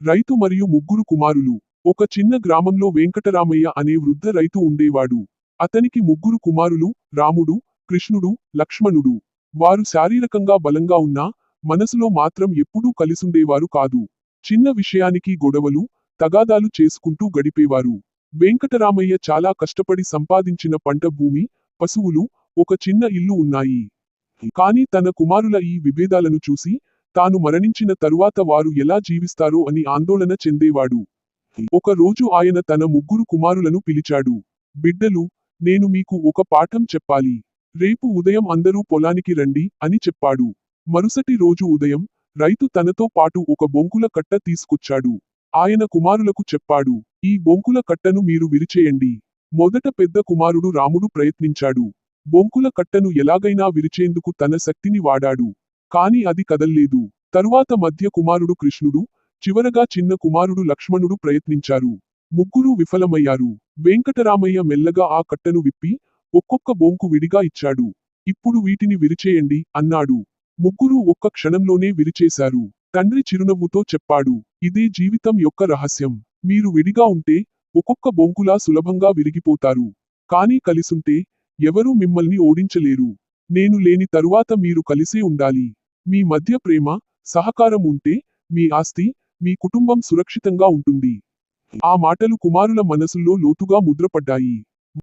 రైతు మరియు ముగ్గురు కుమారులు. ఒక చిన్న గ్రామంలో వెంకటరామయ్య అనే వృద్ధ రైతు ఉండేవాడు. అతనికి ముగ్గురు కుమారులు, రాముడు, కృష్ణుడు, లక్ష్మణుడు. వారు శారీరకంగా బలంగా ఉన్నా, మనసులో మాత్రం ఎప్పుడూ కలిసుండేవారు కాదు. చిన్న విషయానికి గొడవలు, తగాదాలు చేసుకుంటూ గడిపేవారు. వెంకటరామయ్య చాలా కష్టపడి సంపాదించిన పంట భూమి, పశువులు, ఒక చిన్న ఇల్లు ఉన్నాయి. కాని తన కుమారుల ఈ విభేదాలను చూసి, తాను మరణించిన తరువాత వారు ఎలా జీవిస్తారో అని ఆందోళన చెందేవాడు. ఒక రోజు ఆయన తన ముగ్గురు కుమారులను పిలిచాడు. బిడ్డలు, నేను మీకు ఒక పాఠం చెప్పాలి. రేపు ఉదయం అందరూ పొలానికి రండి, అని చెప్పాడు. మరుసటి రోజు ఉదయం, రైతు తనతో పాటు ఒక బొంకుల కట్ట తీసుకొచ్చాడు. ఆయన కుమారులకు చెప్పాడు, ఈ బొంకుల కట్టను మీరు విరిచేయండి. మొదట పెద్ద కుమారుడు రాముడు ప్రయత్నించాడు. బొంకుల కట్టను ఎలాగైనా విరిచేందుకు తన శక్తిని వాడాడు. కాని అది కదల్లేదు. తరువాత మధ్య కుమారుడు కృష్ణుడు, చివరగా చిన్న కుమారుడు లక్ష్మణుడు ప్రయత్నించారు. ముగ్గురూ విఫలమయ్యారు. వెంకటరామయ్య మెల్లగా ఆ కట్టను విప్పి, ఒక్కొక్క బొంకు విడిగా ఇచ్చాడు. ఇప్పుడు వీటిని విరిచేయండి, అన్నాడు. ముగ్గురూ ఒక్క క్షణంలోనే విరిచేశారు. తండ్రి చిరునవ్వుతో చెప్పాడు, ఇదే జీవితం యొక్క రహస్యం. మీరు విడిగా ఉంటే, ఒక్కొక్క బొంకులా సులభంగా విరిగిపోతారు. కానీ కలిసుంటే, ఎవరూ మిమ్మల్ని ఓడించలేరు. నేను లేని తరువాత మీరు కలిసే ఉండాలి. మీ మధ్య ప్రేమ, సహకారం ఉంటే, మీ ఆస్తి, మీ కుటుంబం సురక్షితంగా ఉంటుంది. ఆ మాటలు కుమారుల మనసుల్లో లోతుగా ముద్రపడ్డాయి.